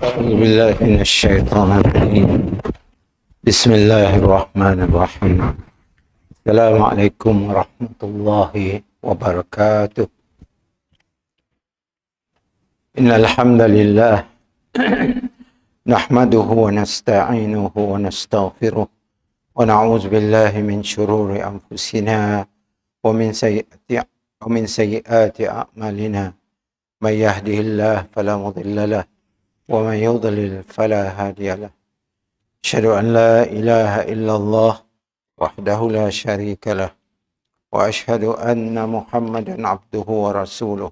أعوذ بالله من الشيطان الرجيم. بسم الله الرحمن الرحيم. السلام عليكم ورحمة الله وبركاته. إن الحمد لله نحمده ونستعينه ونستغفره ونعوذ بالله من شرور أنفسنا ومن سيئات أعمالنا. من يهده الله فلا مضل له ومن يضلل فلا هادي له. أشهد أن لا إله إلا الله وحده لا شريك له وأشهد أن محمدا عبده ورسوله.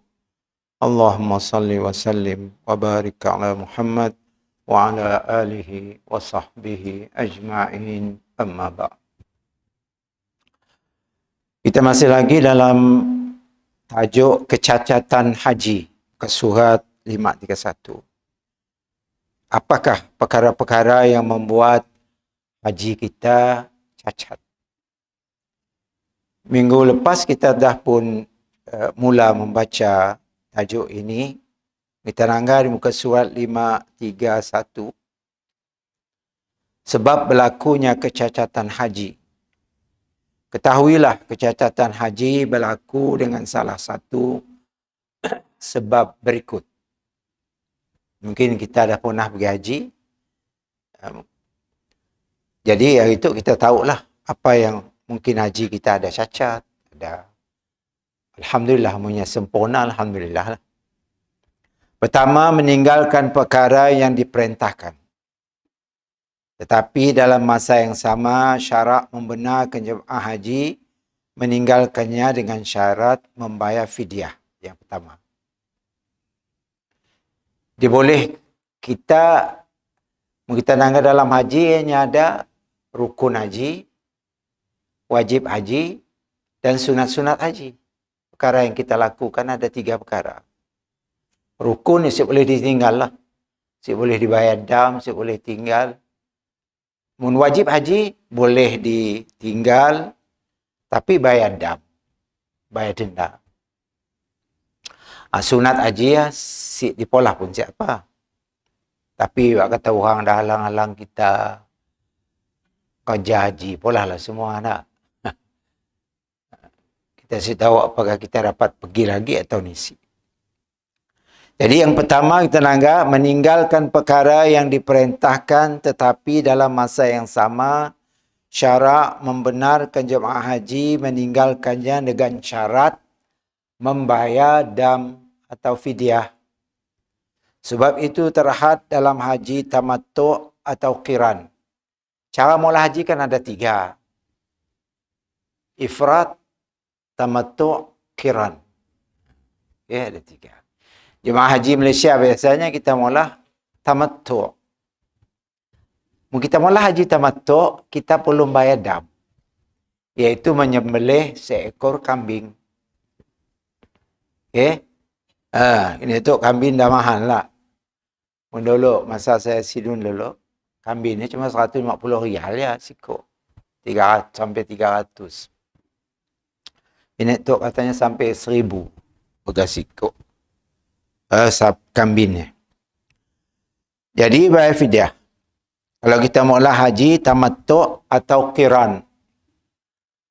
اللهم صل وسلم وبارك على محمد وعلى آله وصحبه أجمعين. أما بعد. Kita masih lagi dalam tajuk kecacatan haji, Surat 531. Apakah perkara-perkara yang membuat haji kita cacat? Minggu lepas kita dah pun mula membaca tajuk ini. Kita langgar di muka surat 531. Sebab berlakunya kecacatan haji. Ketahuilah kecacatan haji berlaku dengan salah satu sebab berikut. Mungkin kita dah pernah pergi haji. Jadi hari itu kita tahulah apa yang mungkin haji kita ada cacat. Alhamdulillah, punya sempurna, Alhamdulillah. Pertama, meninggalkan perkara yang diperintahkan. Tetapi dalam masa yang sama, syarak membenarkan jemaah haji meninggalkannya dengan syarat membayar fidyah. Yang pertama. Dia boleh kita nanggar dalam haji hanya ada rukun haji, wajib haji dan sunat-sunat haji. Perkara yang kita lakukan ada 3 perkara. Rukun siap boleh ditinggal lah. Siap boleh dibayar dam, siap boleh tinggal. Mun wajib haji boleh ditinggal tapi bayar dam, bayar denda. Sunat haji ya, si dipolah pun siapa. Tapi wak kata orang dah halang-halang kita kerja haji, polah lah semua nak. Kita si tahu apakah kita dapat pergi lagi atau nisi. Jadi yang pertama kita langgar meninggalkan perkara yang diperintahkan tetapi dalam masa yang sama syarak membenarkan jemaah haji meninggalkannya dengan syarat membayar dam atau fidyah. Sebab itu terhad dalam haji tamattu' atau qiran. Cara mula haji kan ada 3. Ifrat, tamattu', qiran. Ada 3. Jemaah haji Malaysia biasanya kita mula tamattu'. Mungkin kita mula haji tamattu', kita perlu bayar dam. Iaitu menyembelih seekor kambing. Ini tu kambing dah mahal lah. Dulu, masa saya sidun dulu, kambing ni cuma 150 rial ya, sikok. 300 sampai 300. Ini tu katanya sampai 1000 harga sikok. Kambing ni. Jadi bayar fidyah. Kalau kita mula haji tamattu' atau qiran.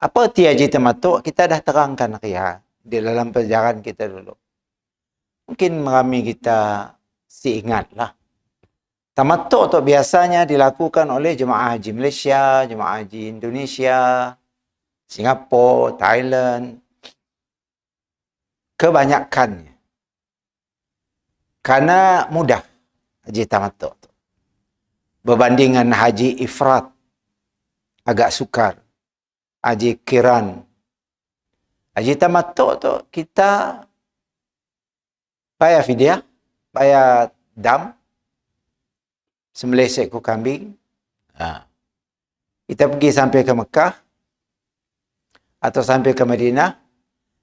Apa arti haji tamattu'? Kita dah terangkan di dalam perjalanan kita dulu. Mungkin ramai kita ingatlah. Tamattu' tu biasanya dilakukan oleh jemaah haji Malaysia, jemaah haji Indonesia, Singapura, Thailand. Kebanyakannya. Karena mudah haji tamattu' tu. Berbandingan haji ifrat, agak sukar. Haji qiran. Haji tamattu' tu kita bayar fidyah, bayar dam, sembelih seekor kambing. Kita pergi sampai ke Mekah atau sampai ke Madinah.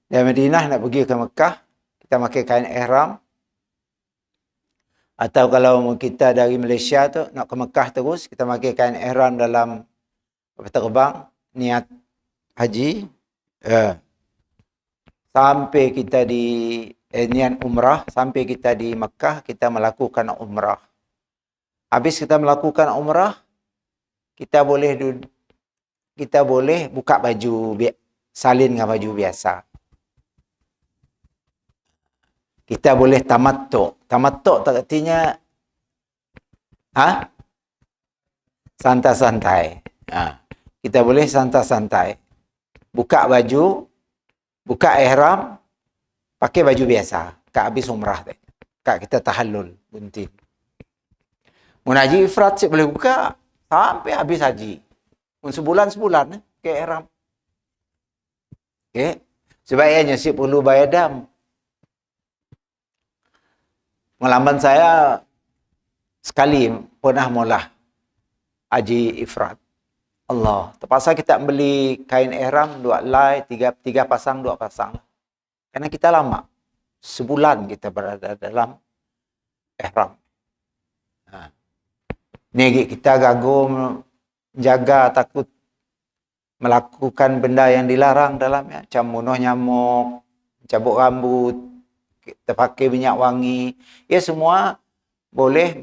Dari Madinah nak pergi ke Mekah, kita pakai kain ihram. Atau kalau kita dari Malaysia tu nak ke Mekah terus, kita pakai kain ihram dalam terbang, niat haji. Sampai kita di niat umrah, sampai kita di Mekah, kita melakukan umrah. Habis kita melakukan umrah, kita boleh buka baju, salin dengan baju biasa. Kita boleh tamattu'. Tamattu' tak artinya santai-santai. Kita boleh santai-santai. Buka baju, buka ihram, pakai baju biasa. Kak habis umrah. Kak kita tahallul, buntin. Mun haji ifrat boleh buka sampai habis haji. Mun sebulan ke ihram. Okey. Sebaiknya si perlu bayar dam. Pengalaman saya sekali pernah mula haji ifrat. Allah, terpaksa kita beli kain ihram 2 helai, 3 pasang, 2 pasang. Karena kita lama. Sebulan kita berada dalam ihram. Ni kita gagum jaga takut melakukan benda yang dilarang dalamnya, macam bunuh nyamuk, cabut rambut, kita pakai minyak wangi. Ya semua boleh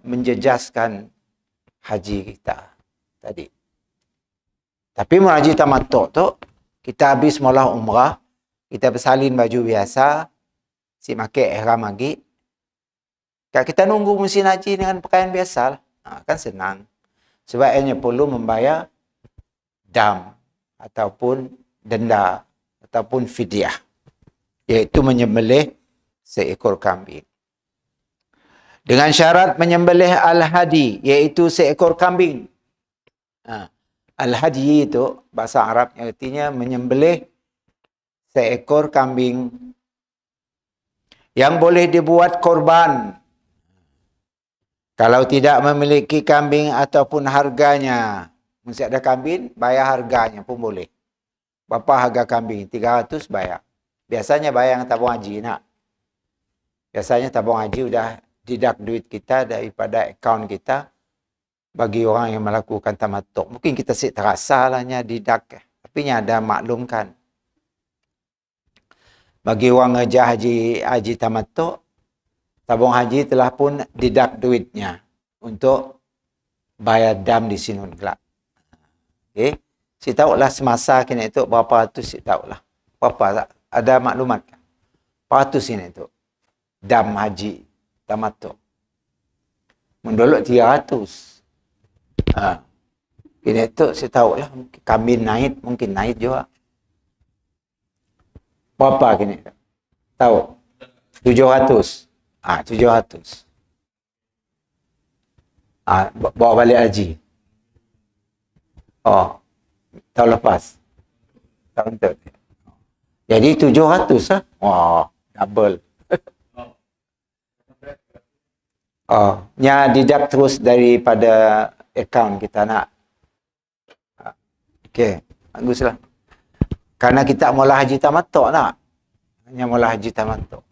menjejaskan haji kita tadi. Tapi haji tamattu' tu kita habis mula umrah, kita bersalin baju biasa, si pakai ihram lagi. Kita nunggu musim haji dengan pakaian biasa lah. Kan senang. Sebabnya perlu membayar dam ataupun denda ataupun fidyah, iaitu menyembelih seekor kambing. Dengan syarat menyembelih al-hadi, iaitu seekor kambing. Al-hadi itu bahasa Arabnya artinya menyembelih seekor kambing yang boleh dibuat korban. Kalau tidak memiliki kambing ataupun harganya, mesti ada kambing, bayar harganya pun boleh. Berapa harga kambing? 300 bayar. Biasanya bayar yang tabung haji nak. Biasanya tabung haji udah deduct duit kita daripada akaun kita bagi orang yang melakukan tamattu'. Mungkin kita terasa lahnya deduct, tapi ada maklumkan. Bagi orang ngejar haji tamattu', tabung haji telah pun deduct duitnya untuk bayar dam di sini kelak. Okey. Si tahulah semasa kena itu berapa ratus, si tahulah. Berapa ada maklumat? Berapa ratus ini itu dam haji tamattu'. Mendolok 300. Kena itu si tahulah, kambing naik, mungkin naik juga. Berapa kena itu? Tahu? 700. 700. Bawa balik haji. Tahun lepas. Tahun tu. Jadi 700 lah. Wah, double. Nya deduct terus daripada akaun kita nak. Okey, baguslah. Karena kita mula haji tamattu' nak. Hanya mula haji tamattu'.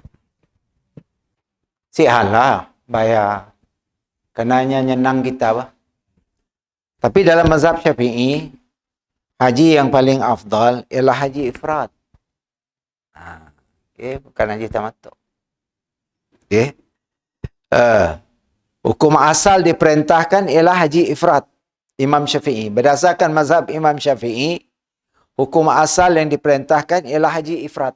Sihalah bayar. Kenanya nyenang kita bah. Tapi dalam mazhab Syafi'i, haji yang paling afdal ialah haji ifrat. Bukan haji tamattu'. Okey. Hukum asal diperintahkan ialah haji ifrat. Imam Syafi'i. Berdasarkan mazhab Imam Syafi'i, hukum asal yang diperintahkan ialah haji ifrat.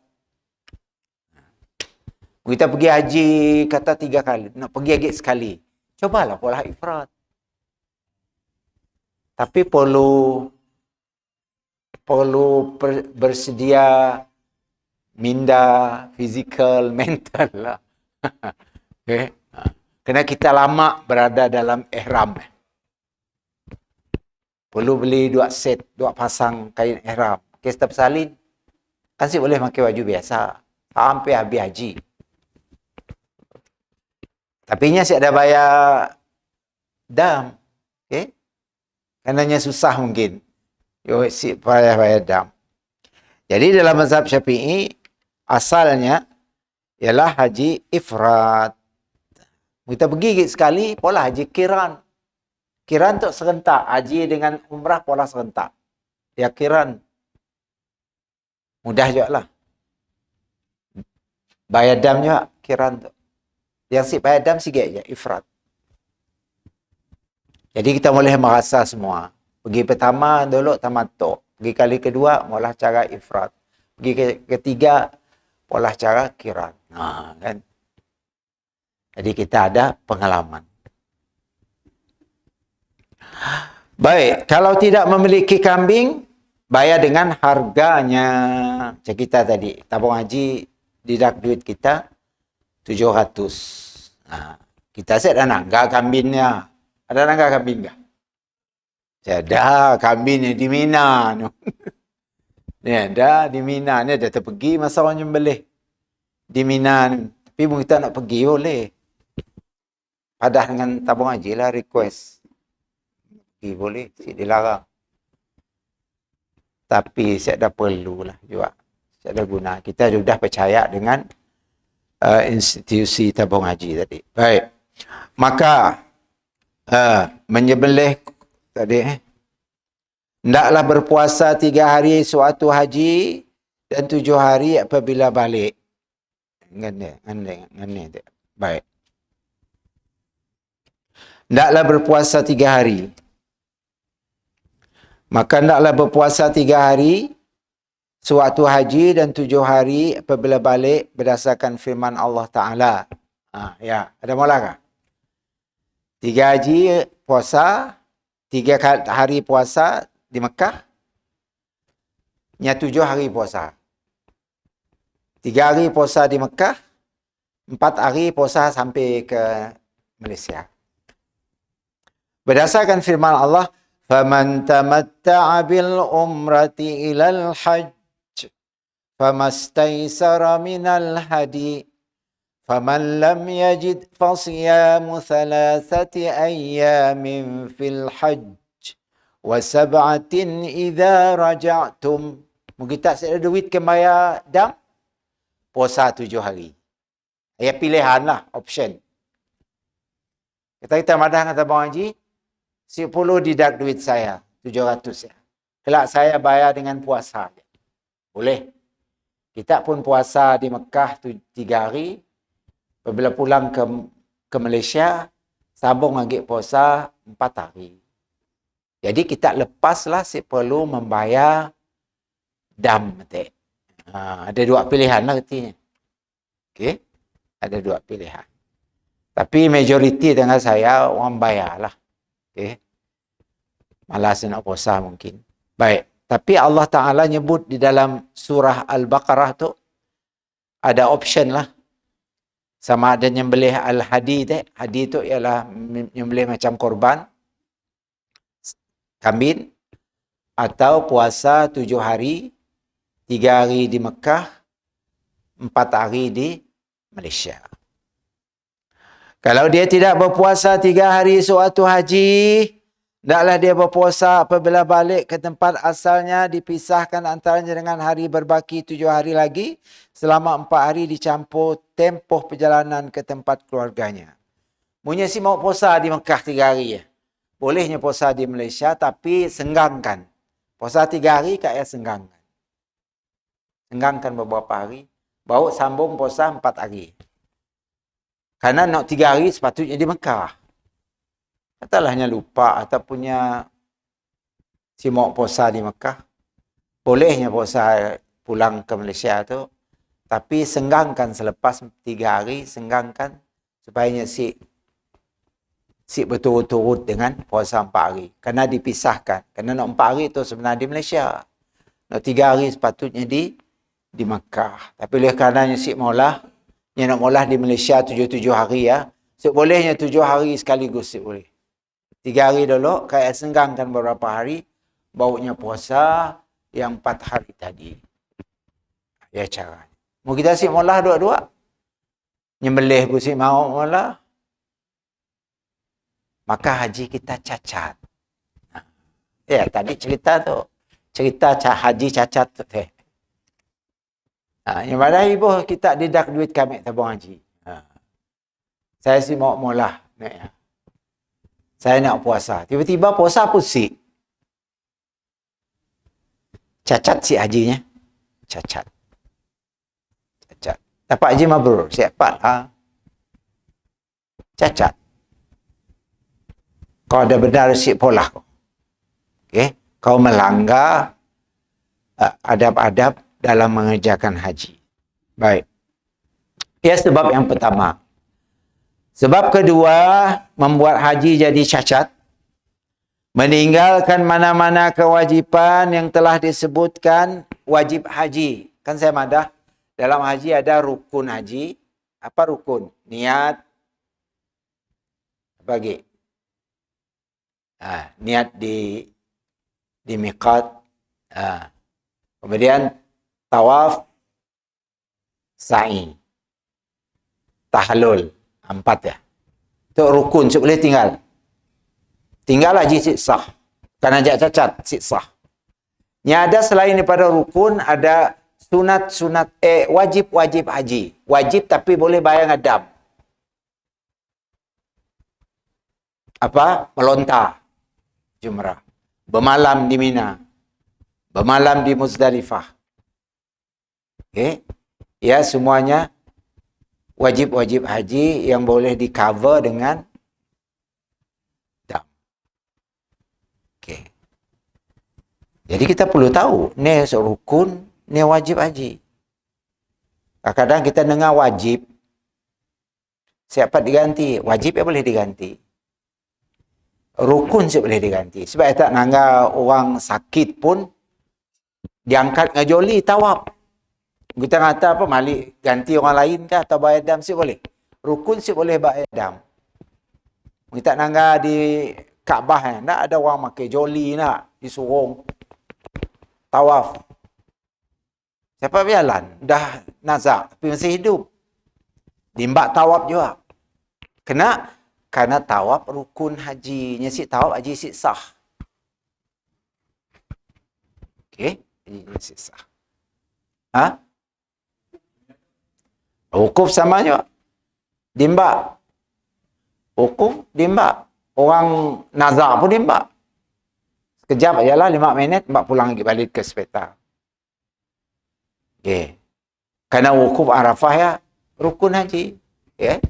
Kita pergi haji kata 3 kali, nak pergi lagi sekali. Cobalah pola ifrat. Tapi perlu bersedia minda, fizikal, mental lah. Okay. Kerana kita lama berada dalam ihram. Perlu beli 2 set, 2 pasang kain ihram. Okay, setiap salin, kan boleh pakai baju biasa sampai habis haji. Tapi nya ada bayar dam. Okey. Karenanya susah mungkin. Si bayar dam. Jadi dalam mazhab Syafi'i asalnya ialah haji ifrat. Kita pergi sekali pola haji kiran. Kiran tu serentak, haji dengan umrah pola serentak. Ya kiran. Mudah juga lah. Bayar dam juga kiran tu. Yang si bayar dam sikit je, ifrat. Jadi kita boleh merasa semua. Pergi pertama dulu tamatuk. Pergi kali kedua mula cara ifrat. Pergi ketiga mula cara kirat. Kan? Jadi kita ada pengalaman. Baik, kalau tidak memiliki kambing, bayar dengan harganya. Macam kita tadi, tabung haji didak duit kita 700. Kita set dah nangga kambingnya. Ada nangga kambing enggak? Ada kambingnya di Mina. Ni ada di Mina. Ni ada terpergi masa orang nyembelih. Di Mina ni. Tapi pun kita nak pergi boleh. Padah dengan tabung haji lah request. Pergi boleh. Si dilarang. Tapi saya dah perlulah juga. Saya dah guna. Kita sudah percaya dengan institusi tabung haji tadi. Baik. Maka menyembelih tadi hendaklah berpuasa 3 hari suatu haji dan 7 hari apabila balik. Ngene. Baik. Hendaklah berpuasa 3 hari. Maka hendaklah berpuasa 3 hari sewaktu haji dan 7 hari apabila balik berdasarkan firman Allah Ta'ala. Ya, ada mula kah? 3 haji puasa, 3 hari puasa di Mekah, nya 7 hari puasa. 3 hari puasa di Mekah, 4 hari puasa sampai ke Malaysia. Berdasarkan firman Allah, فَمَنْ تَمَتَّعَ بِالْعُمْرَةِ إِلَى الْحَجِّ فَمَا اسْتَيْسَرَ مِنَ الْهَدْيِ فَمَنْ لَمْ يَجِدْ فَصِيَامُ 3 أَيَّامٍ فِي الْحَجِّ وَسَبْعَةٍ إِذَا رَجَعْتُمْ. Mungkin tak ada duit ke bayar dam? Puasa 7 hari. Ya pilihan lah, option. Kita madah kata Abang Haji, 10 didak duit saya, 700 ya. Kelak saya bayar dengan puasa. Boleh. Kita pun puasa di Mekah 3 hari. Apabila pulang ke Malaysia, sambung lagi puasa 4 hari. Jadi kita lepaslah si perlu membayar dam. Ada 2 pilihan lah katanya. Okey. Ada 2 pilihan. Tapi majoriti dengan saya orang bayar lah. Okay. Malas nak puasa mungkin. Baik. Tapi Allah Ta'ala nyebut di dalam surah Al-Baqarah tu ada option lah. Sama ada nyembelih Al-Hadi. Hadi tu ialah nyembelih macam korban. Kambing. Atau puasa 7 hari. 3 hari di Mekah. 4 hari di Malaysia. Kalau dia tidak berpuasa 3 hari suatu haji, hendaklah dia berpuasa apabila balik ke tempat asalnya, dipisahkan antaranya dengan hari berbaki 7 hari lagi, selama 4 hari dicampur tempoh perjalanan ke tempat keluarganya. Punya si mau puasa di Mekah 3 hari ya. Bolehnya puasa di Malaysia, tapi senggangkan. Puasa 3 hari, kaya senggangkan. Senggangkan beberapa hari, baru sambung puasa 4 hari. Karena nak 3 hari sepatutnya di Mekah. Katalahnya lupa ataupun si mau puasa di Mekah. Bolehnya puasa pulang ke Malaysia tu. Tapi senggangkan selepas 3 hari, senggangkan supaya si berturut-turut dengan puasa 4 hari. Karena dipisahkan. Karena nak 4 hari tu sebenarnya di Malaysia. Nak 3 hari sepatutnya di Mekah. Tapi oleh karenanya si maulah, yang nak mula di Malaysia 7 hari ya. So, bolehnya 7 hari sekaligus boleh. 3 hari dulu, kayak senggangkan beberapa hari, baunya puasa yang 4 hari tadi. Ya cara. Mau kita si mula dua-dua. Nyembelih pun si mau mula. Maka haji kita cacat. Ya, tadi cerita tu. Cerita haji cacat tu. Yang pada ibu kita didak duit kami tabung haji. Saya si mau mula. Saya nak puasa. Tiba-tiba puasa pusing. Cacat si hajinya. Cacat. Dapat haji mabrur. Siapa? cacat. Kau ada benar resip pola kau. Okay? Kau melanggar adab-adab dalam mengerjakan haji. Baik. Ya, sebab yang pertama. Sebab kedua, membuat haji jadi cacat. Meninggalkan mana-mana kewajipan yang telah disebutkan wajib haji. Kan saya madah, dalam haji ada rukun haji. Apa rukun? Niat. Apa lagi? Niat di miqat. Kemudian tawaf, sa'i, tahlul. 4 ya. Itu rukun, boleh tinggal. Tinggal haji sah. Kan ajak cacat, sah. Yang ada selain daripada rukun, ada sunat-sunat, wajib-wajib haji. Wajib tapi boleh bayang adab. Apa? Melontar. Jumrah. Bermalam di Mina. Bermalam di Muzdalifah. Okay? Ya, semuanya wajib-wajib haji yang boleh di cover dengan dam. Okay. Jadi kita perlu tahu, ni rukun, ni wajib haji. Kadang-kadang kita dengar wajib, siapa diganti? Wajib ya boleh diganti. Rukun sih boleh diganti. Sebab tak nangga orang sakit pun diangkat ngajoli tawab. Kita kata apa, malik ganti orang lain kah atau bayar dam sih boleh. Rukun sih boleh bayar dam. Kita nangga di Kaabah, tak ada orang pakai joli nak disuruh tawaf. Siapa bialan? Dah nazak tapi masih hidup. Dimbak tawaf juga. Karena tawaf rukun haji. Nyesik tawaf haji sik sah. Okey, haji sik sah. Wukuf sama juga. Dimbak. Wukuf, dimbak. Orang nazar pun dimbak. Sekejap ajalah 5 minit, mbak pulang lagi balik ke sepeta. Okay. Karena wukuf Arafah ya, rukun haji. Okay.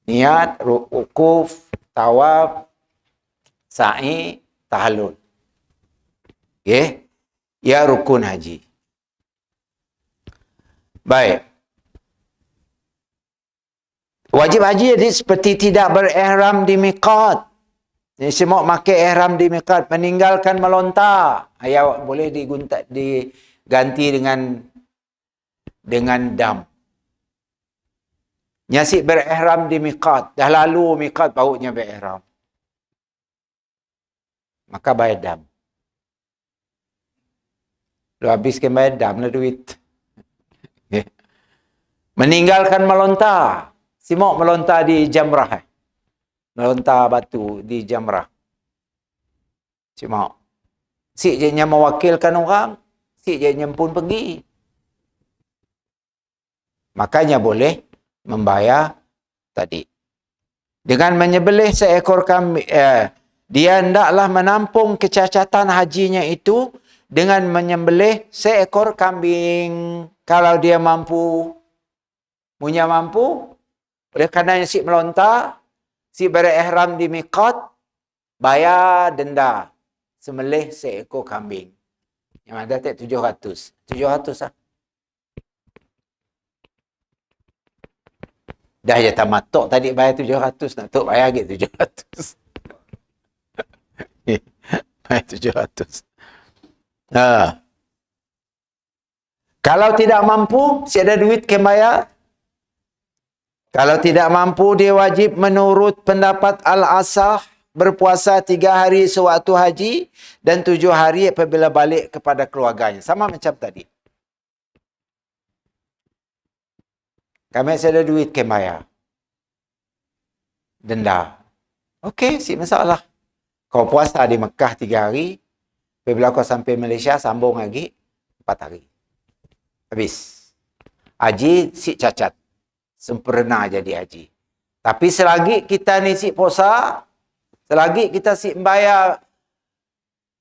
Niat, wukuf, tawaf, sa'i, tahlul. Okay. Ya, rukun haji. Baik. Wajib haji jadi seperti tidak berihram di miqat. Ini semua pakai ihram di miqat, meninggalkan melontar. Ayat boleh diganti dengan dam. Nyasik berihram di miqat, dah lalu miqat barunya berihram. Maka bayar dam. Lu habiskan bayar dam lah duit. Meninggalkan melontar. Simok melontar di jamrah. Melontar batu di jamrah. Simok. Si je mewakilkan orang. Si je pun pergi. Makanya boleh membayar tadi. Dengan menyembelih seekor kambing. Dia hendaklah menampung kecacatan hajinya itu dengan menyembelih seekor kambing. Kalau dia mampu. Punya mampu. Oleh kerana si melontar, si berihram di miqat, bayar denda. Sembelih seekor kambing. Yang ada tak 700. 700 lah. Dah je tamatuk tadi bayar 700. Nak tuk bayar lagi 700. Bayar 700. Kalau tidak mampu, si ada duit ke bayar. Kalau tidak mampu, dia wajib menurut pendapat Al-Asah berpuasa 3 hari sewaktu haji dan 7 hari apabila balik kepada keluarganya. Sama macam tadi. Kami ada duit ke bayar. Denda. Okey, si masalah. Kau puasa di Mekah 3 hari, apabila kau sampai Malaysia, sambung lagi 4 hari. Habis. Haji si cacat. Sempurna jadi haji. Tapi selagi kita ni si puasa, selagi kita si membayar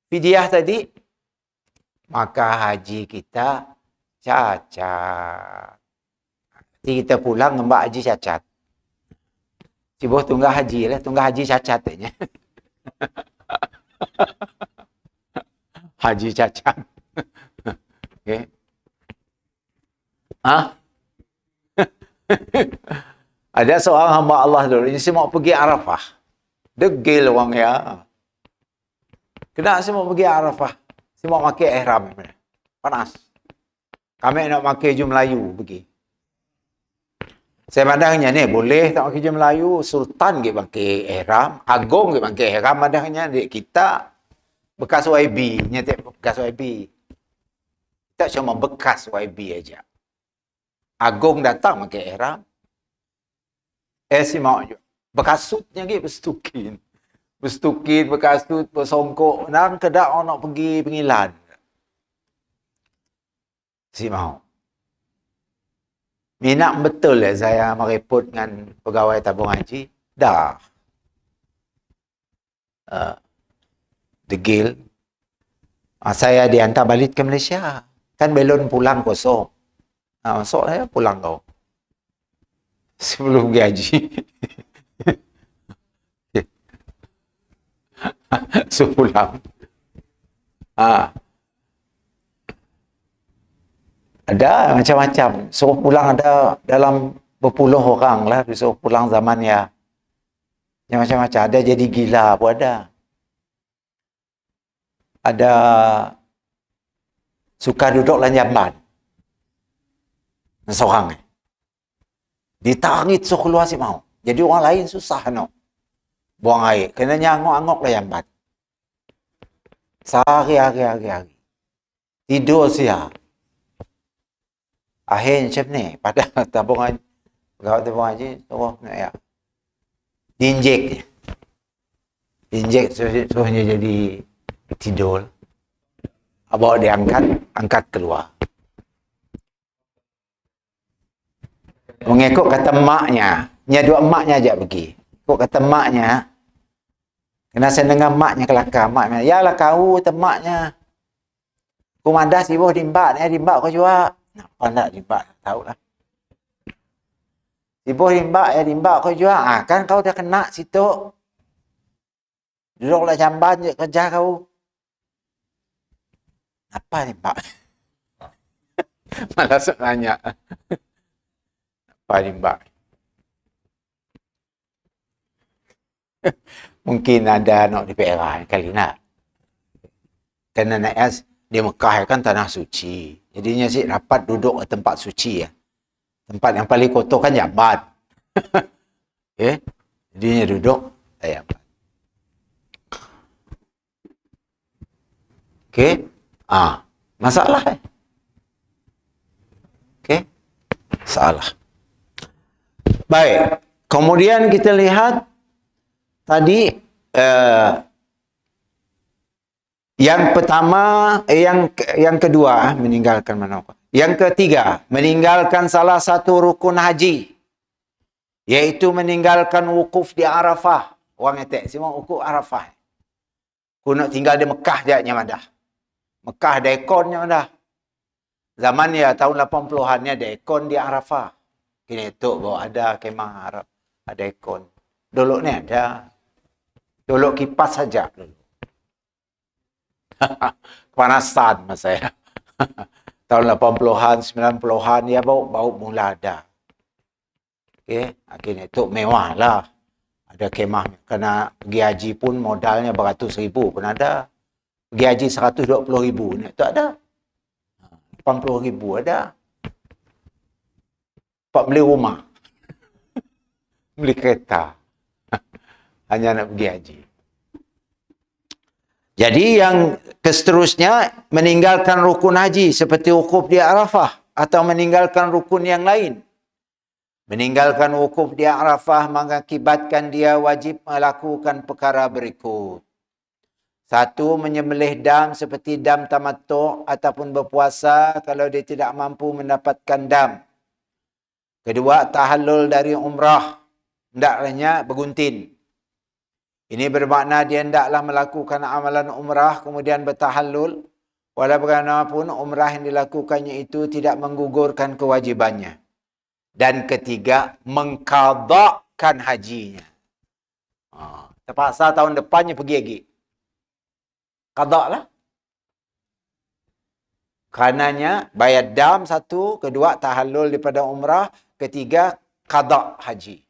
fidyah tadi, maka haji kita cacat. Nanti kita pulang ngembak haji cacat. Sibuh tunggah haji lah, tunggah haji cacat nya. Haji cacat. Okey. Ha? Ada seorang hamba Allah dulu, ini semua pergi Arafah. Degil orang ya. Kena semua pergi Arafah. Semua pakai ihram. Panas. Kami nak pakai baju Melayu pergi. Saya pandangnya ni boleh tak pakai baju Melayu, sultan ke pakai ihram, agung ke pakai ihram, pandangnya dek kita bekas YB, nyetek bekas YB. Kita cuma bekas YB aja. Agung datang pakai ihram. Si mau je. Bekasutnya ke berstukin. Berstukin, bekasut, bersongkok. Nang kedak orang nak pergi pengilan. Si mau. Minat betul saya merepot dengan pegawai tabung haji? Dah. Degil. Saya dihantar balik ke Malaysia. Kan belon pulang kosong. Masuk saya pulang kau. Sebelum pergi haji. So pulang. Ada macam-macam. Suruh pulang ada dalam berpuluh orang lah. Disuruh pulang zaman ya. Yang macam-macam. Ada jadi gila pun ada. Ada suka duduk dalam jamban. Seorang ni. Ditarik suruh keluar si mau. Jadi orang lain susah no. Buang air. Kena nyangok-angok lah jamban. Sehari-hari. Tidur siap. Akhirnya macam ni. Pada tabungan. Pegawai tabungan haji. Suruh nak ya. Diinjek je. Diinjek suruhnya jadi tidur. Bawa dia angkat keluar. Mengikut kata maknya. Nya dua maknya aja pergi. Ikut kata maknya. Kena saya dengar maknya kelakar. Maknya, yalah kau temaknya. Kumandah sibuh dimbat. Dimbat kau juga. Nampak tak dimbat? Tahulah. Sibuh dimbat kau juga. Kan kau dah kena situ. Duduklah jamban je kerja kau. Apa dimbat? Malah nanya. Apa dimbat? Mungkin ada nak di Perak kali nak. Kerana nak di Mekah kan tanah suci. Jadinya sih dapat duduk di tempat suci ya. Tempat yang paling kotor kan Jabat. Okay? Jadinya duduk Jabat. Okay? Masalah Okay? Salah. Baik. Kemudian kita lihat tadi yang pertama, yang kedua meninggalkan mana? Yang ketiga, meninggalkan salah satu rukun haji, yaitu meninggalkan wukuf di Arafah. Orang etek semua wukuf Arafah. Ku nak tinggal di Mekah je nyaman dah. Mekah ada ekonnya dah. Zaman ya tahun 80-an ada ekon di Arafah. Kini tu bawa ada kemah Arab, ada ekon. Dulu ni ada. Dulu kipas saja dulu. Kepanasan masa saya. Tahun 80-an, 90-an ya bau mula ada. Okey, akhirnya itu mewah lah. Ada kemah. Kena pergi haji pun modalnya beratus ribu pun ada. Pergi haji 120,000 ni tu ada. 80,000 ada. Pak beli rumah. Beli kereta. Hanya nak pergi haji. Jadi yang seterusnya meninggalkan rukun haji seperti wukuf di Arafah atau meninggalkan rukun yang lain. Meninggalkan wukuf di Arafah mengakibatkan dia wajib melakukan perkara berikut. Satu, menyembelih dam seperti dam tamattu' ataupun berpuasa kalau dia tidak mampu mendapatkan dam. Kedua, tahallul dari umrah. Hendaknya bergunting. Ini bermakna dia hendaklah melakukan amalan umrah kemudian bertahallul. Walau bagaimanapun umrah yang dilakukannya itu tidak menggugurkan kewajibannya. Dan ketiga, mengqadakkan hajinya. Terpaksa tahun depannya pergi lagi. Qadak lah. Karenanya, bayar dam satu, kedua, tahallul daripada umrah, ketiga, qadak haji.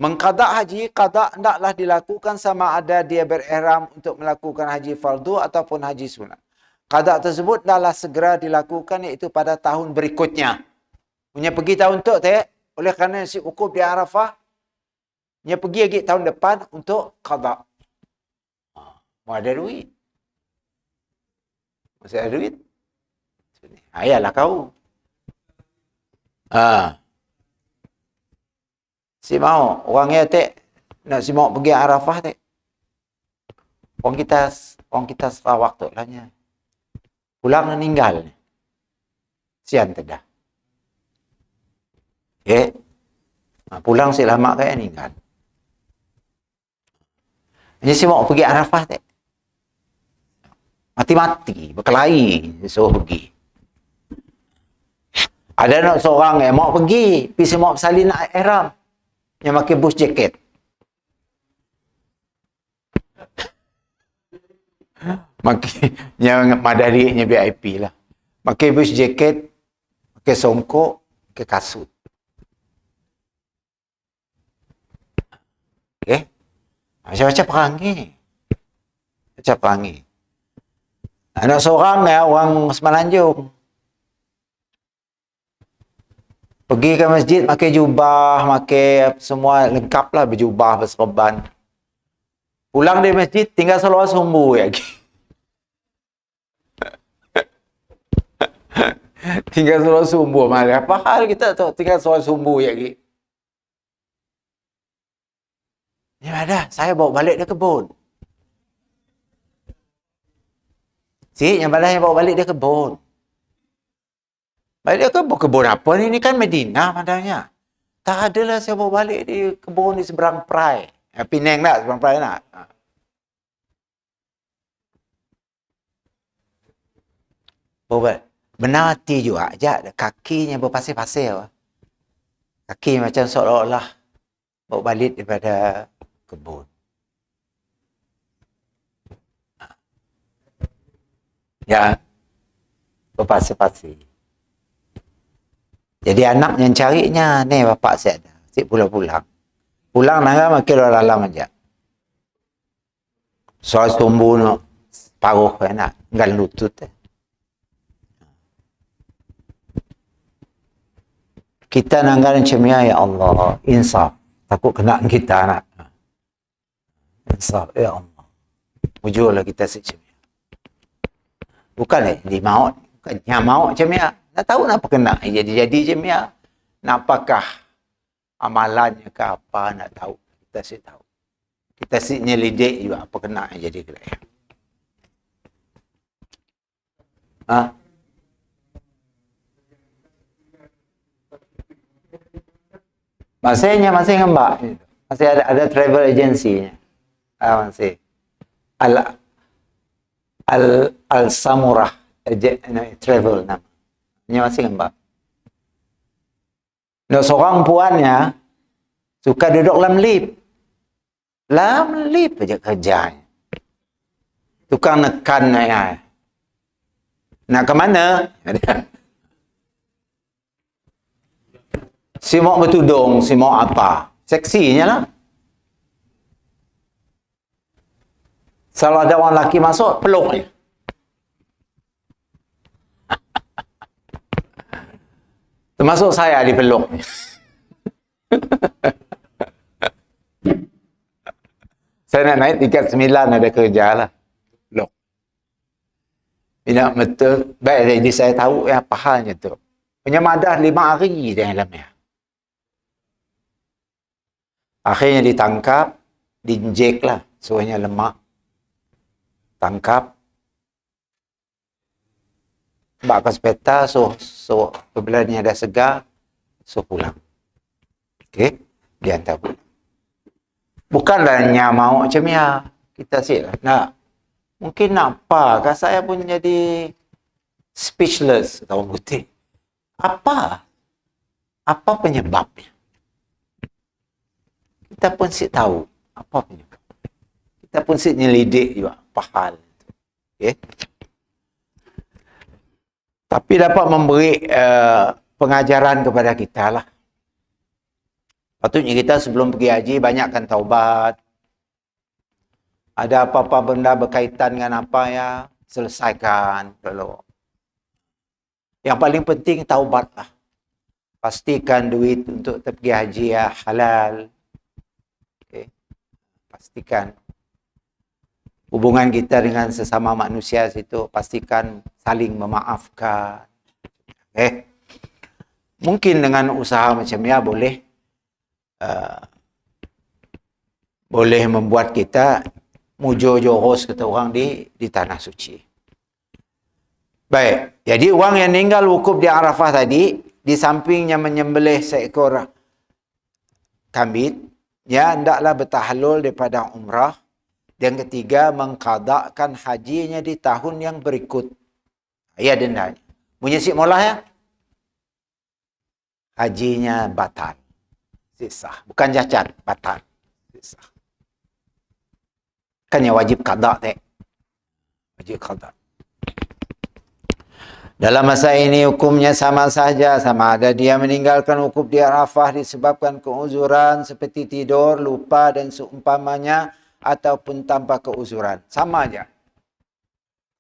Mengqadak haji, qadak hendaklah dilakukan sama ada dia berihram untuk melakukan haji fardu ataupun haji sunat. Qadak tersebut hendaklah segera dilakukan iaitu pada tahun berikutnya. Punya pergi tahun tu, oleh kerana si wukuf di Arafah, punya pergi lagi tahun depan untuk qadak. Mau ada duit. Masih ada duit. Ayalah kau. Si mau orangnya nak si mau pergi Arafah Orang kita Sarawak tu lahnya. Pulang meninggal. Sian tedah. Pulang si lama kaya meninggal. Ini si mau pergi Arafah mati-mati, berkelahi, suruh pergi. Ada nak seorang yang mau pergi, pergi mau bersalin nak ihram. Yang pakai bus jacket. Yang madarinya VIP lah. Pakai bus jacket, pakai songkok, pakai kasut. Macam-macam perangai. Macam perangai. Ada seorang orang Semenanjung. Pergi ke masjid, pakai jubah, pakai semua lengkap lah, berjubah, berserban. Pulang dari masjid, tinggal seluar sumbu lagi. Tinggal seluar sumbu. Apa hal kita tu tinggal seluar sumbu lagi? Ya dah, saya bawa balik dia kebun. Yang balas yang bawa balik dia kebun. Balik dia kebun apa ni? Ini kan Madinah padanya. Tak adalah saya bawa balik di kebun di seberang Perai. Penang tak? Seberang Perai nak? Benar hati juga. Kakinya berpasir-pasir. Kaki macam seolah-olah bawa balik daripada kebun. Ya, berpasir-pasir. Jadi anak yang carinya, ni bapak saya ada. Asyik pulang-pulang. Pulang nangga makin lalam aja. Soal tumbuh no, paruh nak, tinggal lutut. Kita nanggal cemia ya Allah, insaf. Takut kena kita nak. Insaf, ya Allah. Ujurlah kita secemia. Bukan di maut. Bukannya maut cemia. Nak tahu nak kena jadi cemia. Apakah amalannya ke apa nak tahu. Kita sih tahu. Kita sih nyelidik juga apa kena jadi kelaya. Masih ngembak. Masih ada travel agency-nya. Masih. Al-Samurah travel namanya masih ngembak. Nah, seorang puannya suka duduk dalam lift. Dalam lift aja kerjanya. Tukang nekan ya. Nak ke mana? Si mau bertudung, si mau apa? Seksinya lah. Kalau ada orang lelaki masuk, peluk dia. Termasuk saya dipeluk. Saya nak naik tingkat 9 ada kerja lah. Peluk. Bila betul, baik jadi saya tahu apa halnya tu. Penyamadah 5 hari dia dalamnya. Akhirnya ditangkap, diinjek lah. Suhunya lemak. Tangkap. Bak ke hospital, so apabila ni ada segar, so pulang. Okey, dia hantar pulang. Bukanlah nya mau macam ya. Kita sih nak. Mungkin apa? Kan saya pun jadi speechless, tahu putih. Apa? Apa penyebabnya? Kita pun tahu apa penyebab. Kita pun nyelidik juga apa hal. Okay? Tapi dapat memberi pengajaran kepada kita lah. Patutnya kita sebelum pergi haji banyakkan taubat. Ada apa-apa benda berkaitan dengan apa ya, selesaikan dulu. Yang paling penting taubatlah. Pastikan duit untuk pergi haji ya halal. Okay. Pastikan hubungan kita dengan sesama manusia situ, pastikan saling memaafkan. Mungkin dengan usaha macam ya boleh membuat kita mujo-johos kata orang di tanah suci. Baik, jadi orang yang meninggal wukuf di Arafah tadi, di sampingnya menyembelih seekor kambing, ya hendaklah bertahallul daripada umrah. Yang ketiga, mengqadakkan hajinya di tahun yang berikut. Ya dendanya. Menyesik molah ya? Hajinya batal. Sisah. Bukan cacat, batal. Sisah. Kan yang wajib qada tak? Wajib qada. Dalam masa ini hukumnya sama saja, sama ada dia meninggalkan wukuf di Arafah disebabkan keuzuran seperti tidur, lupa dan seumpamanya ataupun tanpa keuzuran. Sama aja.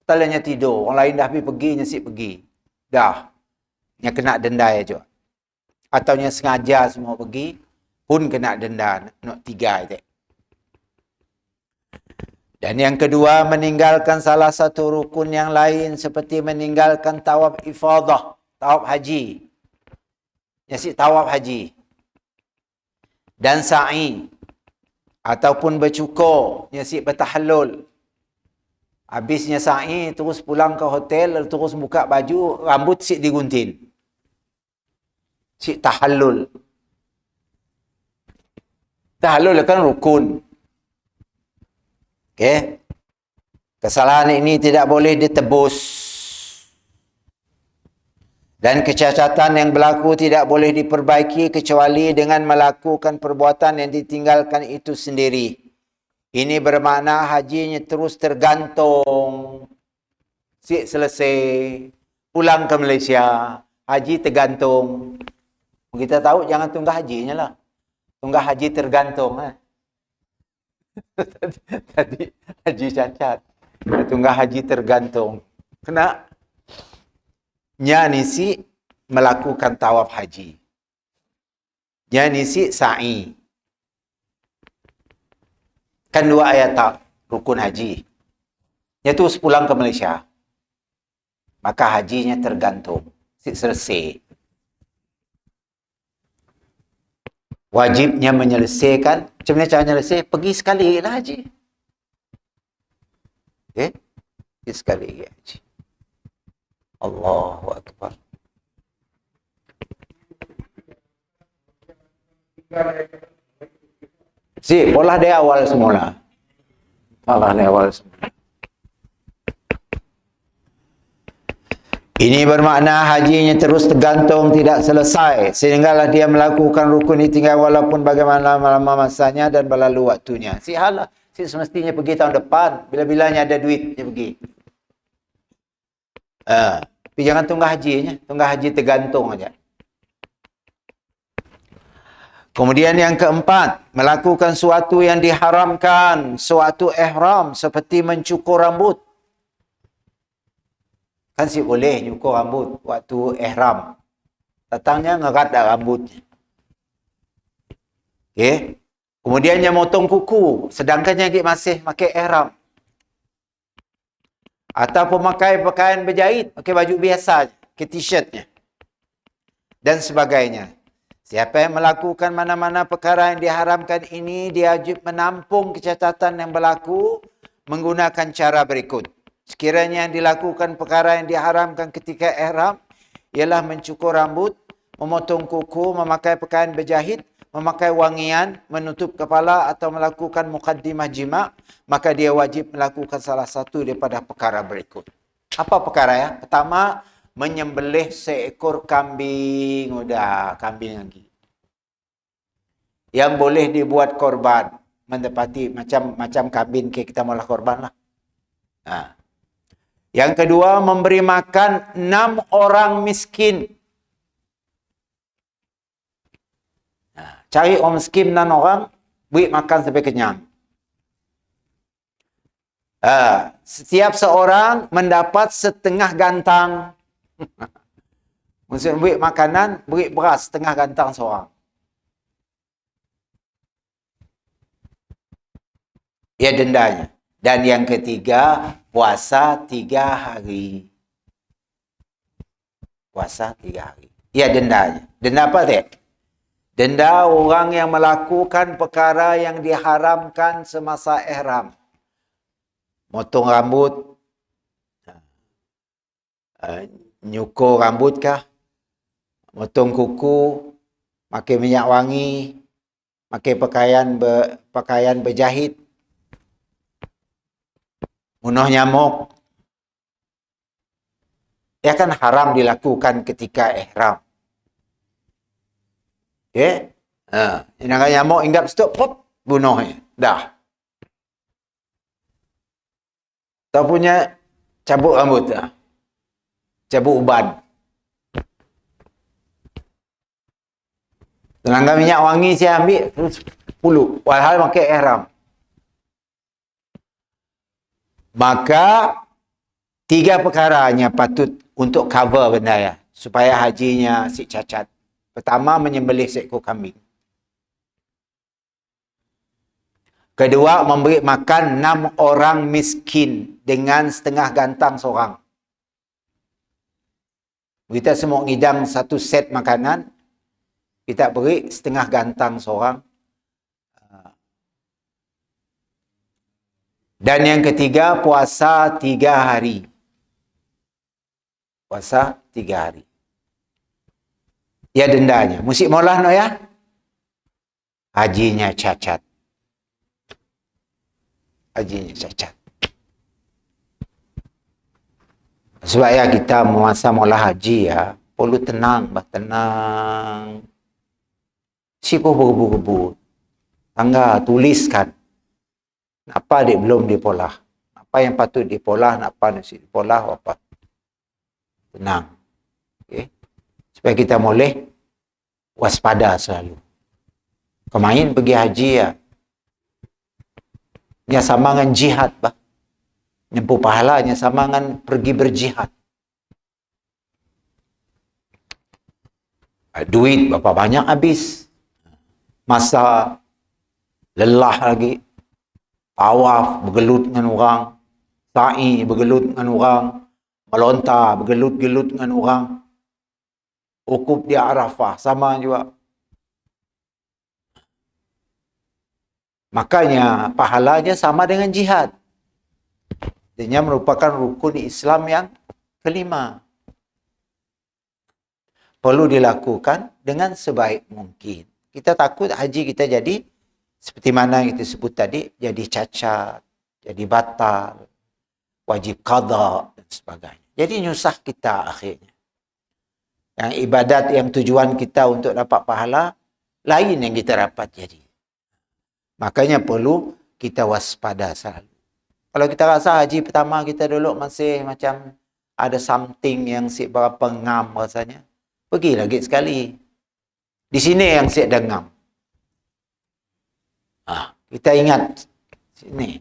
Talanya tidur, orang lain dah pergi, nyesik pergi. Dah. Yang kena denda ya juga. Atau yang sengaja semua pergi, pun kena denda. Nak 3 itu. Dan yang kedua, meninggalkan salah satu rukun yang lain seperti meninggalkan tawaf ifadah, tawaf haji. Nyesik tawaf haji. Dan sa'i. Ataupun bercukur, nyesik bertahallul. Habisnya sa'i, terus pulang ke hotel, terus buka baju, rambut sik digunting. Sik tahallul. Tahallul kan rukun. Okey. Kesalahan ini tidak boleh ditebus. Dan kecacatan yang berlaku tidak boleh diperbaiki kecuali dengan melakukan perbuatan yang ditinggalkan itu sendiri. Ini bermakna hajinya terus tergantung. Sik selesai, pulang ke Malaysia, haji tergantung. Kita tahu jangan tunggah hajinya lah. Tunggah haji tergantung. Tadi haji cacat. Tunggah haji tergantung. Kena nyanisi melakukan tawaf haji. Nyanisi sa'i. Kan 2 ayat tak rukun haji. Dia terus pulang ke Malaysia. Maka hajinya tergantung. Selesai. Wajibnya menyelesaikan. Macam mana cara menyelesaikan? Pergi sekali lah haji. Okay? Pergi sekali lagi haji. Allahu Akbar. Pola dari awal semula. Pola dari awal semula. Ini bermakna hajinya terus tergantung, tidak selesai. Sehinggalah dia melakukan rukun ditinggal walaupun bagaimana lama masanya dan berlalu waktunya. Halah. Semestinya pergi tahun depan. Bila-bilanya ada duit, dia pergi. Tapi jangan tunggah hajinya. Tunggah haji tergantung aja. Kemudian yang keempat, melakukan suatu yang diharamkan, suatu ihram seperti mencukur rambut. Kan sih boleh nyukur rambut waktu ihram. Datangnya ngerat dah rambutnya. Okey. Kemudian yang motong kuku, sedangkan yang masih pakai ihram. Atau pemakai pakaian berjahit, pakai baju biasa, pakai t-shirtnya. Dan sebagainya. Siapa yang melakukan mana-mana perkara yang diharamkan ini, dia wajib menampung kecacatan yang berlaku menggunakan cara berikut. Sekiranya yang dilakukan perkara yang diharamkan ketika ihram, ialah mencukur rambut, memotong kuku, memakai pakaian berjahit, memakai wangian, menutup kepala atau melakukan muqaddimah jima', maka dia wajib melakukan salah satu daripada perkara berikut. Apa perkara ya? Pertama, menyembelih seekor kambing, udah kambing lagi. Yang boleh dibuat korban, mendapati macam kambing kita malah korban lah. Nah. Yang kedua, memberi makan 6 orang miskin. Nah, cari orang miskin 6 orang, beri makan sampai kenyang. Setiap seorang mendapat setengah gantang. Maksudnya beri makanan, beri beras setengah gantang seorang. Ya dendanya. Dan yang ketiga, puasa 3 hari. Puasa 3 hari. Ya dendanya. Denda apa dek? Denda orang yang melakukan perkara yang diharamkan semasa ihram. Motong rambut, nyukur rambut kah? Motong kuku, pakai minyak wangi, pakai pakaian berjahit, bunuh nyamuk. Dia kan haram dilakukan ketika ihram. Okey? Nak nyamuk hinggap situ, pop, bunuhnya. Dah. Tak punya cabut rambut dah. Cabut uban. Tenaga minyak wangi saya ambil puluh. Walhal pakai ihram. Maka 3 perkaranya patut untuk cover benda ya. Supaya hajinya si cacat. Pertama, menyembelih seekor kambing. Kedua, memberi makan 6 orang miskin dengan setengah gantang seorang. Kita semua ngidang satu set makanan, kita beri setengah gantang seorang. Dan yang ketiga, puasa 3 hari. Puasa 3 hari. Ya dendanya. Musik maulah no ya? Hajinya cacat. Hajinya cacat. Sebab ya kita masa mula haji ya, perlu tenang, tenang. Siapa berebut-rebut. Tangga tuliskan. Apa dia belum dipolah. Apa yang patut dipolah, apa yang dipolah, apa. Tenang. Okay. Supaya kita boleh waspada selalu. Kemain pergi haji ya. Nya sama dengan jihad bah. Nyempuh pahalanya sama dengan pergi berjihad. Duit berapa banyak habis. Masa lelah lagi. Tawaf bergelut dengan orang. Sa'i bergelut dengan orang. Melontar bergelut-gelut dengan orang. Ukuf di Arafah sama juga. Makanya pahalanya sama dengan jihad. Dia merupakan rukun Islam yang kelima. Perlu dilakukan dengan sebaik mungkin. Kita takut haji kita jadi seperti mana yang kita sebut tadi, jadi cacat, jadi batal, wajib qada dan sebagainya. Jadi nyusah kita akhirnya. Yang ibadat yang tujuan kita untuk dapat pahala, lain yang kita dapat jadi. Makanya perlu kita waspada selalu. Kalau kita rasa haji pertama kita dulu masih macam ada something yang si berapa ngam rasanya, pergi lagi sekali. Di sini yang si ada ngam. Kita ingat sini.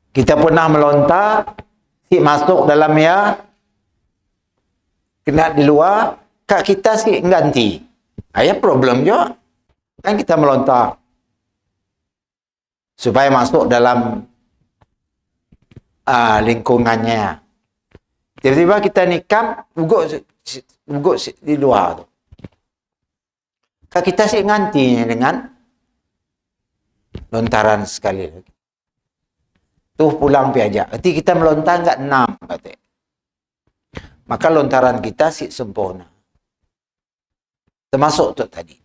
Kita pernah melontar, si masuk dalam ya, kena di luar, kak kita si ganti. Ya problem juga. Kan kita melontar. Supaya masuk dalam lingkungannya. Tiba-tiba kita nikam, uguk di luar tu. Kak kita si gantinya dengan lontaran sekali lagi. Tuh pulang piajak. Nanti kita melontar enggak 6 kata. Maka lontaran kita si sempurna. Termasuk tu tadi.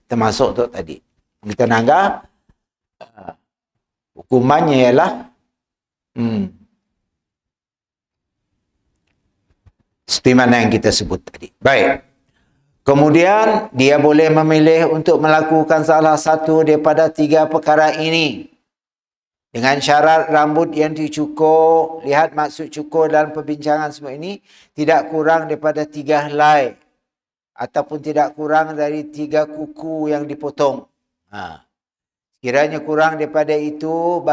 Termasuk tu tadi. Kita nanggap Hukumannya ialah seperti mana yang kita sebut tadi. Baik. Kemudian dia boleh memilih untuk melakukan salah satu daripada 3 perkara ini. Dengan syarat rambut yang dicukur, lihat maksud cukur dalam perbincangan semua ini, tidak kurang daripada 3 helai. Ataupun tidak kurang dari 3 kuku yang dipotong. Kiranya kurang daripada itu,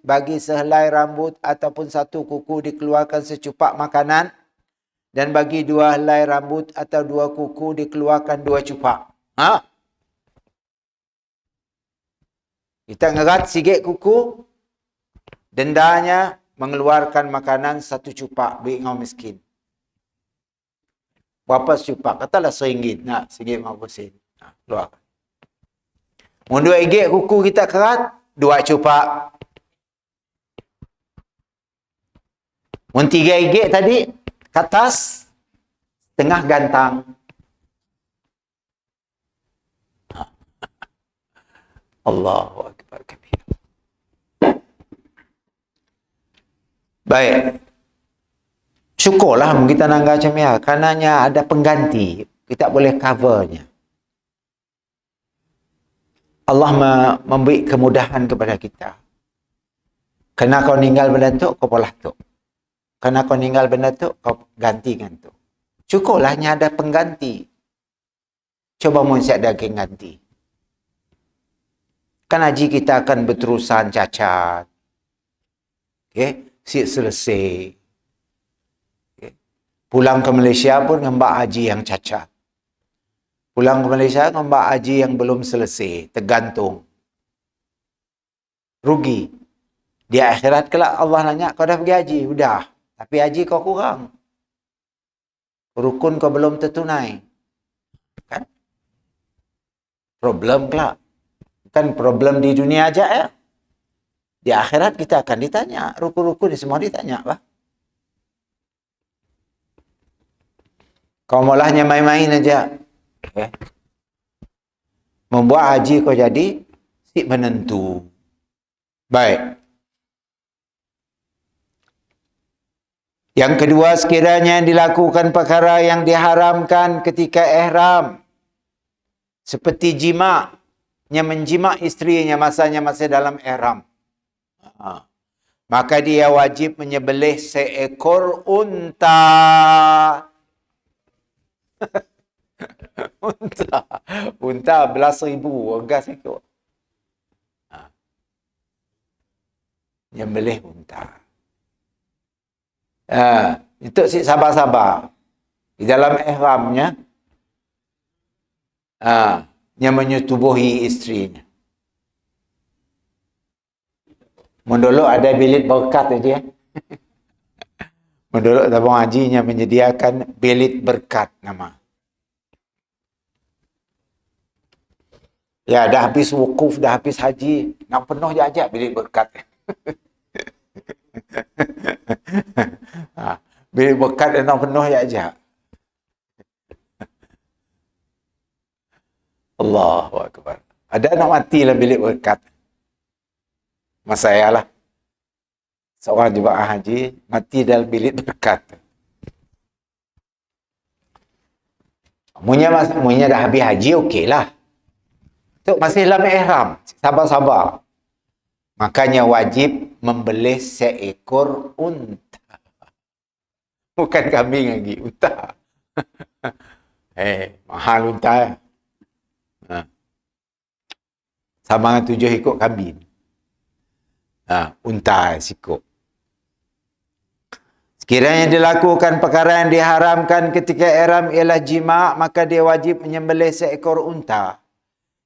bagi sehelai rambut ataupun 1 kuku dikeluarkan secupak makanan. Dan bagi 2 helai rambut atau 2 kuku dikeluarkan 2 cupak. Kita ngerat sikit kuku, dendanya mengeluarkan makanan 1 cupak bagi orang miskin. Berapa secupak? Katalah RM1. Nak, RM1.50. Keluarkan. Mun RM2 kuku kita kerat, 2 cupak. Mun RM3 tadi, ke atas, tengah gantang. Allahu Akbar kabir. Baik. Syukurlah kita nangga macam ya, karenanya ada pengganti. Kita boleh covernya. Allah memberi kemudahan kepada kita. Kena kau ninggal benda tu, kau polah tu. Kena kau ninggal benda tu, kau gantikan tu. Syukurlahnya ada pengganti. Coba mun siap daging ganti. Kan haji kita akan berterusan cacat. Okay? Siap selesai. Okay? Pulang ke Malaysia pun ngembak haji yang cacat. Pulang ke Malaysia ngembak haji yang belum selesai. Tergantung. Rugi. Di akhirat kelak Allah nanya, kau dah pergi haji? Udah. Tapi haji kau kurang. Rukun kau belum tertunai. Kan? Problem kelak. Kan problem di dunia aja ya. Di akhirat kita akan ditanya. Rukun-rukun semua ditanya lah. Kau mulahnya main-main aja. Okay. Membuat haji kau jadi si menentu. Baik. Yang kedua, sekiranya dilakukan perkara yang diharamkan ketika ihram. Seperti jima'. Yang menjima' isterinya masanya masih dalam ihram. Maka dia wajib menyembelih seekor unta. Unta belas ribu harga seekor. Menyembelih unta. Itu si sabar-sabar. Di dalam ihramnya, yang menyetubuhi isterinya. Mendolok ada bilik berkat aja. Mendolok tabung hajinya menyediakan bilik berkat nama. Ya, dah habis wukuf, dah habis haji. Nak penuh je ajak bilik berkat. Bilik berkat nak penuh je ajak. Allahu Akbar. Ada nak mati lah bilik berkat. Mas saya lah. Seorang jemaah haji mati dalam bilik berkat. Munya dah habis haji, okey lah. Tu masih dalam ihram. Sabar-sabar. Makanya wajib membelih seekor unta. Bukan kambing lagi, unta. Mahal unta ya. Sama 7 ekor kambing. Unta sikok. Sekiranya dilakukan perkara yang diharamkan ketika ihram ialah jima', maka dia wajib menyembelih seekor unta.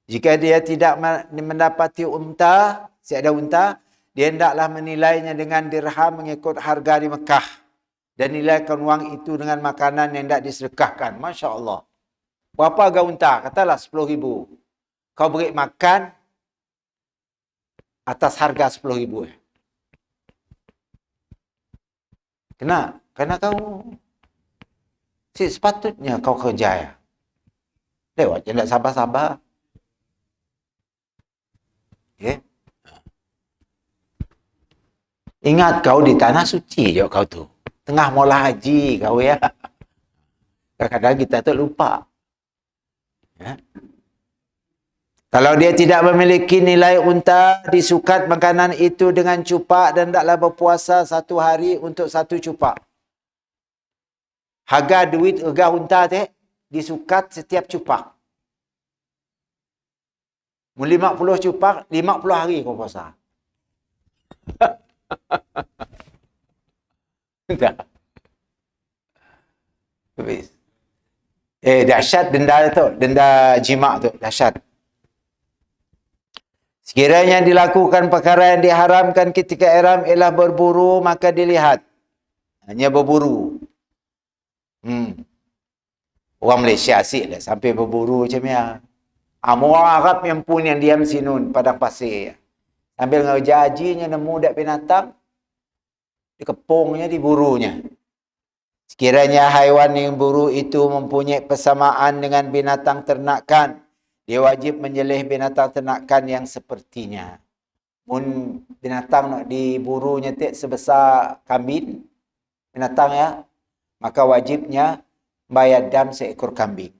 Jika dia tidak mendapati unta, tiada unta, dia hendaklah menilainya dengan dirham mengikut harga di Mekah. Dan nilaikan wang itu dengan makanan yang hendak disedekahkan. Masya Allah. Berapa harga unta? Katalah 10,000. Kau beri makan atas harga 10,000. Kena kau sepatutnya kau kerja ya. Lewat je nak sabar-sabar. Okay. Ingat kau di tanah suci je kau tu. Tengah mula haji kau ya. Kadang-kadang kita tu lupa. Ya. Kalau dia tidak memiliki nilai unta, disukat makanan itu dengan cupak dan taklah berpuasa 1 hari untuk 1 cupak. Harga duit harga unta teh disukat setiap cupak. 50 cupak, 50 hari kau puasa. Tak. Habis. Dahsyat denda tu, denda jima tu, dahsyat. Sekiranya dilakukan perkara yang diharamkan ketika ihram ialah berburu, maka dilihat. Hanya berburu. Orang Malaysia asyik lah sampai berburu macam ni. Orang Arab yang pun yang diam sinun padang pasir. Sambil ngerja hajinya nemu dak binatang, dikepungnya, diburunya. Sekiranya haiwan yang buru itu mempunyai persamaan dengan binatang ternakan, dia wajib menyelih binatang ternakan yang sepertinya. Mun binatang nak diburunya tak sebesar kambing, binatang ya, maka wajibnya bayar dam seekor kambing.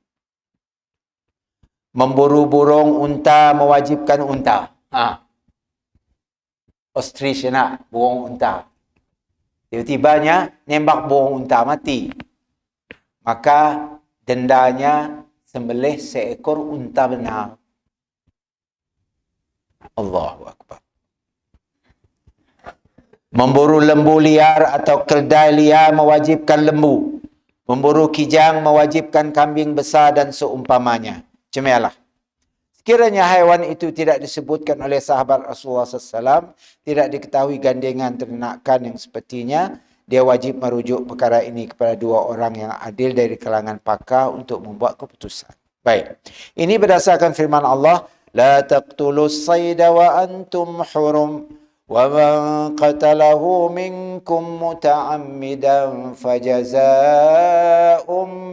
Memburu burung unta mewajibkan unta. Ostrich nak burung unta. Tiba-tibanya nembak burung unta mati. Maka dendanya sembelih seekor unta benar. Allahu Akbar. Memburu lembu liar atau keldai liar mewajibkan lembu. Memburu kijang mewajibkan kambing besar dan seumpamanya. Cemialah. Sekiranya haiwan itu tidak disebutkan oleh sahabat Rasulullah SAW, tidak diketahui gandengan ternakan yang sepertinya, dia wajib merujuk perkara ini kepada 2 orang yang adil dari kalangan pakar untuk membuat keputusan. Baik. Ini berdasarkan firman Allah, la taqtulus sayda wa antum hurum wa man qatalahu minkum muta'ammidan fajaza'um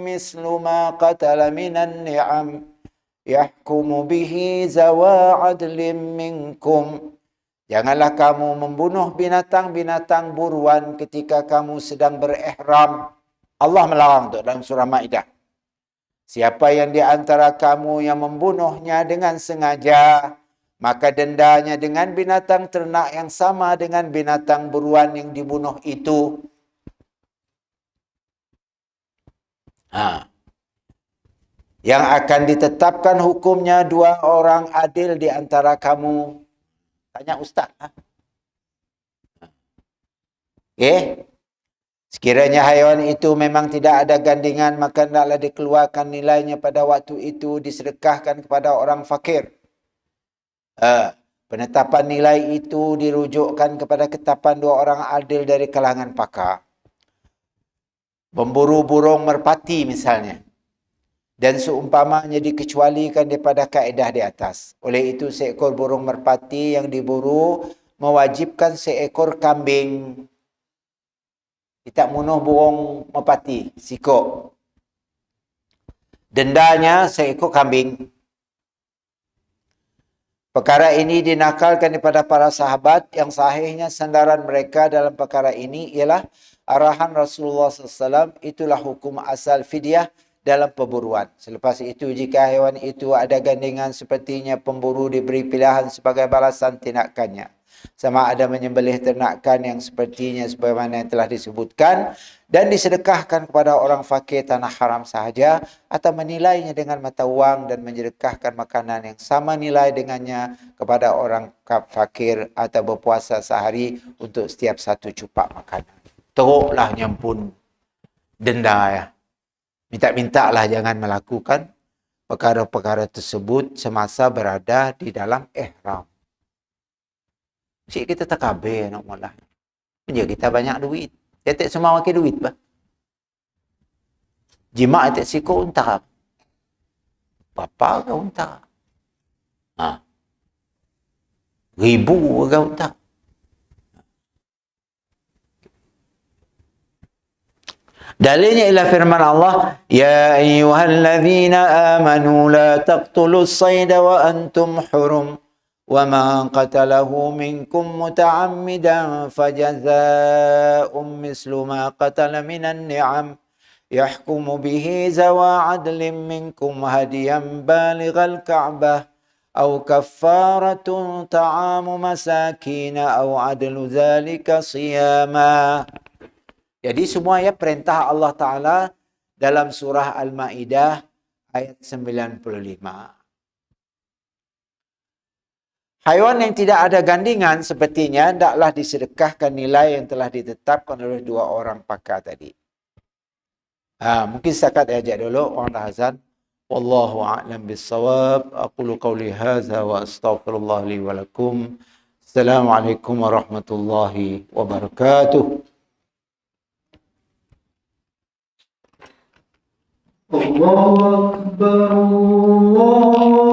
mislu ma qatala minan ni'am yahkumu bihi zawa adlim minkum. Janganlah kamu membunuh binatang-binatang buruan ketika kamu sedang berihram. Allah melarang itu dalam surah Maidah. Siapa yang di antara kamu yang membunuhnya dengan sengaja, maka dendanya dengan binatang ternak yang sama dengan binatang buruan yang dibunuh itu. Yang akan ditetapkan hukumnya 2 orang adil di antara kamu. Tanya ustaz. Okey. Sekiranya haiwan itu memang tidak ada gandengan, maka hendaklah dikeluarkan nilainya pada waktu itu, disedekahkan kepada orang fakir. Penetapan nilai itu dirujukkan kepada ketetapan 2 orang adil dari kalangan pakar. Memburu burung merpati misalnya, dan seumpamanya dikecualikan daripada kaedah di atas. Oleh itu seekor burung merpati yang diburu mewajibkan seekor kambing. Kita bunuh burung merpati, sikok. Dendanya seekor kambing. Perkara ini dinakalkan daripada para sahabat, yang sahihnya sandaran mereka dalam perkara ini ialah arahan Rasulullah SAW, itulah hukum asal fidyah dalam perburuan. Selepas itu, jika haiwan itu ada gandengan, sepertinya pemburu diberi pilihan sebagai balasan tindakannya. Sama ada menyembelih ternakan yang sepertinya sebagaimana yang telah disebutkan dan disedekahkan kepada orang fakir tanah haram sahaja, atau menilainya dengan mata wang dan menyedekahkan makanan yang sama nilai dengannya kepada orang fakir, atau berpuasa sehari untuk setiap 1 cupak makanan. Teruklah nyampun denda ya. Minta-mintalah jangan melakukan perkara-perkara tersebut semasa berada di dalam ihram. Cik kita tak kabeh nak mula. Dia kita banyak duit. Dia tak semua makan duit bah. Jima tak siko unta. Berapa ke unta? Ribu ke unta. Dalilnya ialah firman Allah, ya ayyuhallazina amanu la taqtulus sayda wa antum hurum وَمَنْ قَتَلَهُ مِنْكُمْ مُتَعَمِّدًا فَجَزَاءٌ مِثْلُ مَا قَتَلَ مِنَ النِّعَمِ يَحْكُمُ بِهِ ذَوَى عَدْلٍ مِنْكُمْ هَدْيًا بَالِغَ الْكَعْبَةِ أَوْ كَفَّارَةٌ طَعَامُ مَسَاكِينَ أَوْ عَدْلُ ذَلِكَ صِيَامًا. Jadi semuanya perintah Allah Ta'ala dalam surah Al-Ma'idah ayat 95. Haiwan yang tidak ada gandingan sepertinya hendaklah disedekahkan nilai yang telah ditetapkan oleh dua orang pakar tadi. Mungkin setakat aja dulu orang Hazan. Wallahu a'lam bissawab. Aqulu qawli hadza wa astaghfirullah li wa lakum. Assalamualaikum warahmatullahi wabarakatuh. Allahu akbar. Allah